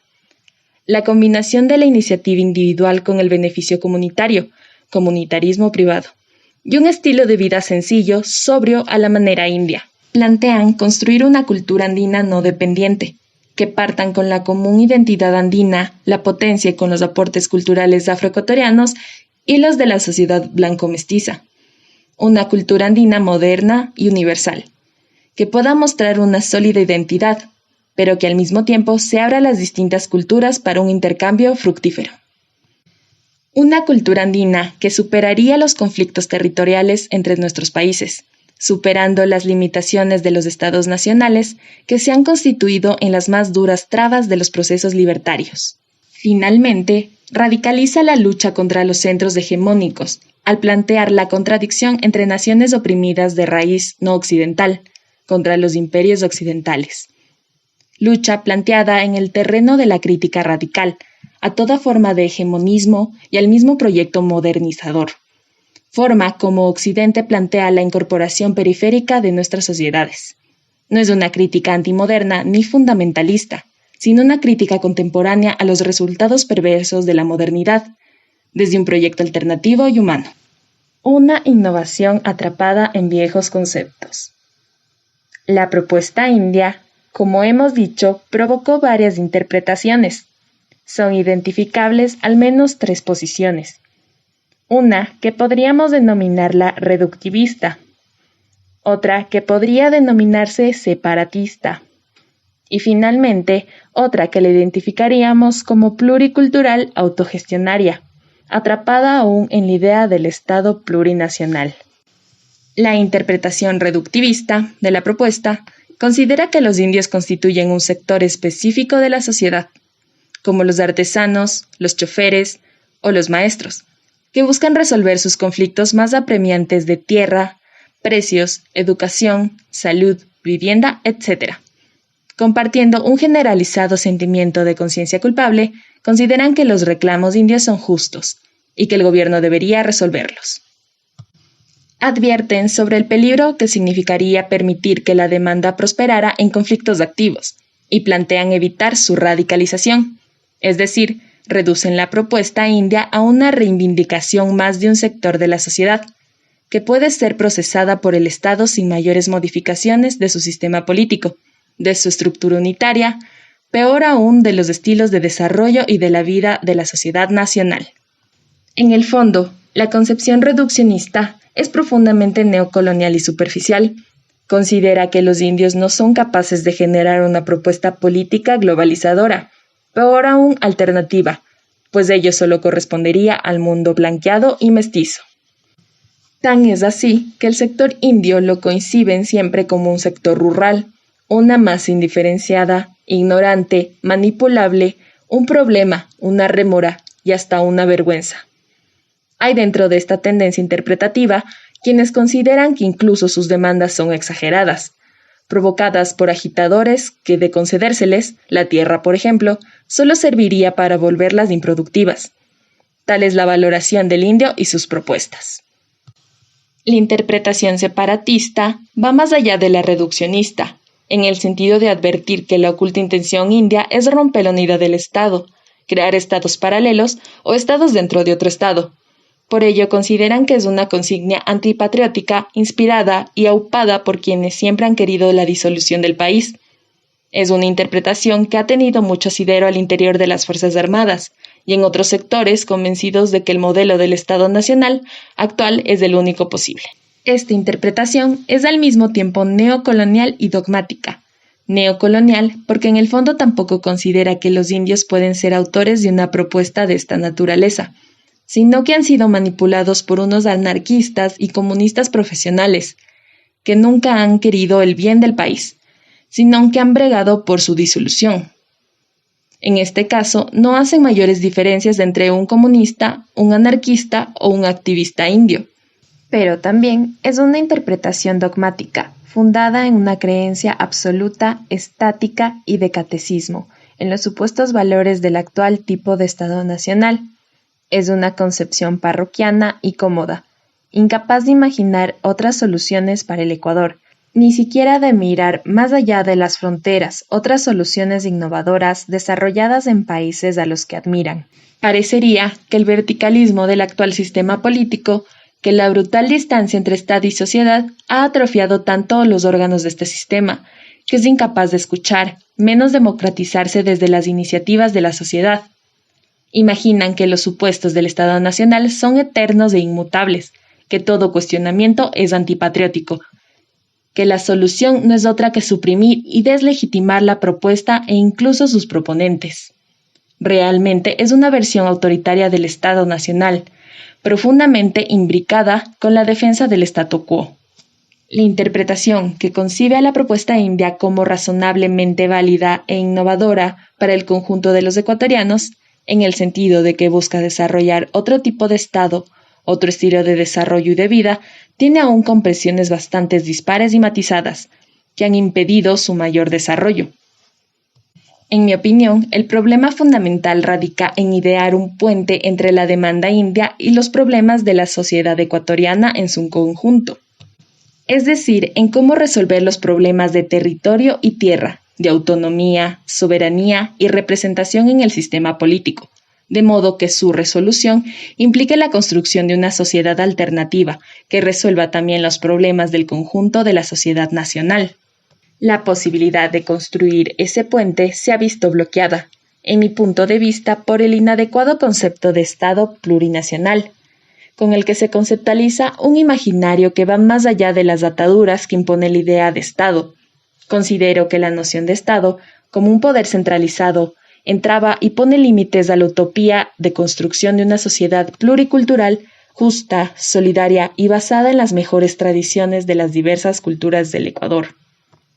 la combinación de la iniciativa individual con el beneficio comunitario, comunitarismo privado, y un estilo de vida sencillo, sobrio a la manera india. Plantean construir una cultura andina no dependiente, que partan con la común identidad andina, la potencia con los aportes culturales afroecuatorianos y los de la sociedad blanco-mestiza. Una cultura andina moderna y universal, que pueda mostrar una sólida identidad, pero que al mismo tiempo se abra a las distintas culturas para un intercambio fructífero. Una cultura andina que superaría los conflictos territoriales entre nuestros países, superando las limitaciones de los estados nacionales que se han constituido en las más duras trabas de los procesos libertarios. Finalmente, radicaliza la lucha contra los centros hegemónicos, al plantear la contradicción entre naciones oprimidas de raíz no occidental contra los imperios occidentales. Lucha planteada en el terreno de la crítica radical, a toda forma de hegemonismo y al mismo proyecto modernizador. Forma como Occidente plantea la incorporación periférica de nuestras sociedades. No es una crítica antimoderna ni fundamentalista, sino una crítica contemporánea a los resultados perversos de la modernidad, desde un proyecto alternativo y humano. Una innovación atrapada en viejos conceptos. La propuesta india, como hemos dicho, provocó varias interpretaciones. Son identificables al menos 3 posiciones. Una que podríamos denominarla reductivista, otra que podría denominarse separatista, y finalmente otra que la identificaríamos como pluricultural autogestionaria, atrapada aún en la idea del Estado plurinacional. La interpretación reductivista de la propuesta considera que los indios constituyen un sector específico de la sociedad, como los artesanos, los choferes o los maestros, que buscan resolver sus conflictos más apremiantes de tierra, precios, educación, salud, vivienda, etc. Compartiendo un generalizado sentimiento de conciencia culpable, consideran que los reclamos indios son justos y que el gobierno debería resolverlos. Advierten sobre el peligro que significaría permitir que la demanda prosperara en conflictos activos y plantean evitar su radicalización, es decir, reducen la propuesta india a una reivindicación más de un sector de la sociedad, que puede ser procesada por el Estado sin mayores modificaciones de su sistema político, de su estructura unitaria, peor aún de los estilos de desarrollo y de la vida de la sociedad nacional. En el fondo, la concepción reduccionista es profundamente neocolonial y superficial. Considera que los indios no son capaces de generar una propuesta política globalizadora, peor aún alternativa, pues ello solo correspondería al mundo blanqueado y mestizo. Tan es así que el sector indio lo conciben siempre como un sector rural, una masa indiferenciada, ignorante, manipulable, un problema, una rémora y hasta una vergüenza. Hay dentro de esta tendencia interpretativa quienes consideran que incluso sus demandas son exageradas, provocadas por agitadores que, de concedérseles, la tierra, por ejemplo, solo serviría para volverlas improductivas. Tal es la valoración del indio y sus propuestas. La interpretación separatista va más allá de la reduccionista, en el sentido de advertir que la oculta intención india es romper la unidad del Estado, crear estados paralelos o estados dentro de otro estado. Por ello consideran que es una consigna antipatriótica inspirada y aupada por quienes siempre han querido la disolución del país. Es una interpretación que ha tenido mucho asidero al interior de las Fuerzas Armadas y en otros sectores convencidos de que el modelo del Estado Nacional actual es el único posible. Esta interpretación es al mismo tiempo neocolonial y dogmática. Neocolonial porque en el fondo tampoco considera que los indios pueden ser autores de una propuesta de esta naturaleza, sino que han sido manipulados por unos anarquistas y comunistas profesionales, que nunca han querido el bien del país, sino que han bregado por su disolución. En este caso, no hacen mayores diferencias entre un comunista, un anarquista o un activista indio. Pero también es una interpretación dogmática, fundada en una creencia absoluta, estática y de catecismo, en los supuestos valores del actual tipo de Estado nacional. Es una concepción parroquiana y cómoda, incapaz de imaginar otras soluciones para el Ecuador, ni siquiera de mirar más allá de las fronteras otras soluciones innovadoras desarrolladas en países a los que admiran. Parecería que el verticalismo del actual sistema político, que la brutal distancia entre Estado y sociedad ha atrofiado tanto los órganos de este sistema, que es incapaz de escuchar, menos democratizarse desde las iniciativas de la sociedad. Imaginan que los supuestos del Estado Nacional son eternos e inmutables, que todo cuestionamiento es antipatriótico, que la solución no es otra que suprimir y deslegitimar la propuesta e incluso sus proponentes. Realmente es una versión autoritaria del Estado Nacional, profundamente imbricada con la defensa del statu quo. La interpretación que concibe a la propuesta india como razonablemente válida e innovadora para el conjunto de los ecuatorianos, en el sentido de que busca desarrollar otro tipo de Estado, otro estilo de desarrollo y de vida, tiene aún compresiones bastante dispares y matizadas, que han impedido su mayor desarrollo. En mi opinión, el problema fundamental radica en idear un puente entre la demanda india y los problemas de la sociedad ecuatoriana en su conjunto. Es decir, en cómo resolver los problemas de territorio y tierra, de autonomía, soberanía y representación en el sistema político, de modo que su resolución implique la construcción de una sociedad alternativa que resuelva también los problemas del conjunto de la sociedad nacional. La posibilidad de construir ese puente se ha visto bloqueada, en mi punto de vista, por el inadecuado concepto de Estado plurinacional, con el que se conceptualiza un imaginario que va más allá de las ataduras que impone la idea de Estado. Considero que la noción de Estado, como un poder centralizado, entraba y pone límites a la utopía de construcción de una sociedad pluricultural, justa, solidaria y basada en las mejores tradiciones de las diversas culturas del Ecuador.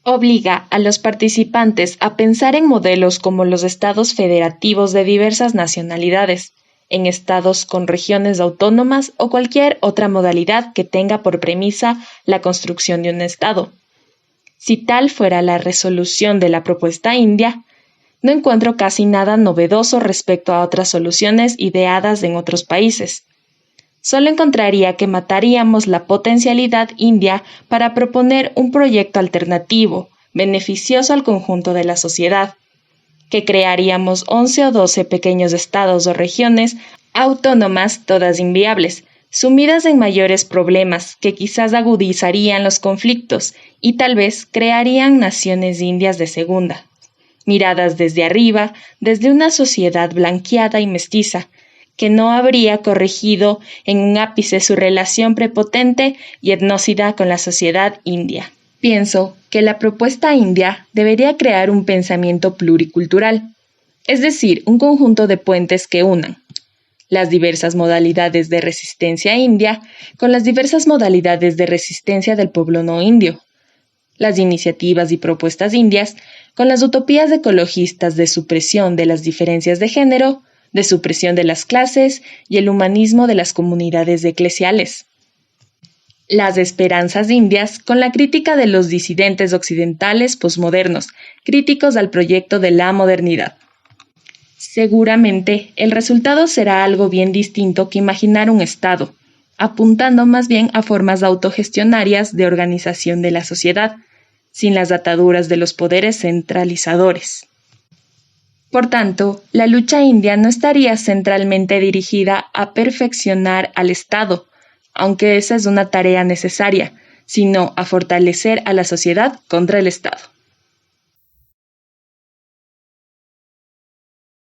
Obliga a los participantes a pensar en modelos como los estados federativos de diversas nacionalidades, en estados con regiones autónomas o cualquier otra modalidad que tenga por premisa la construcción de un estado. Si tal fuera la resolución de la propuesta india, no encuentro casi nada novedoso respecto a otras soluciones ideadas en otros países. Solo encontraría que mataríamos la potencialidad india para proponer un proyecto alternativo, beneficioso al conjunto de la sociedad, que crearíamos 11 o 12 pequeños estados o regiones autónomas, todas inviables, sumidas en mayores problemas que quizás agudizarían los conflictos y tal vez crearían naciones indias de segunda, miradas desde arriba, desde una sociedad blanqueada y mestiza, que no habría corregido en un ápice su relación prepotente y etnócida con la sociedad india. Pienso que la propuesta india debería crear un pensamiento pluricultural, es decir, un conjunto de puentes que unan las diversas modalidades de resistencia india con las diversas modalidades de resistencia del pueblo no indio, las iniciativas y propuestas indias con las utopías ecologistas de supresión de las diferencias de género, de supresión de las clases y el humanismo de las comunidades eclesiales. Las esperanzas indias con la crítica de los disidentes occidentales posmodernos, críticos al proyecto de la modernidad. Seguramente el resultado será algo bien distinto que imaginar un Estado, apuntando más bien a formas autogestionarias de organización de la sociedad, sin las ataduras de los poderes centralizadores. Por tanto, la lucha india no estaría centralmente dirigida a perfeccionar al Estado, aunque esa es una tarea necesaria, sino a fortalecer a la sociedad contra el Estado.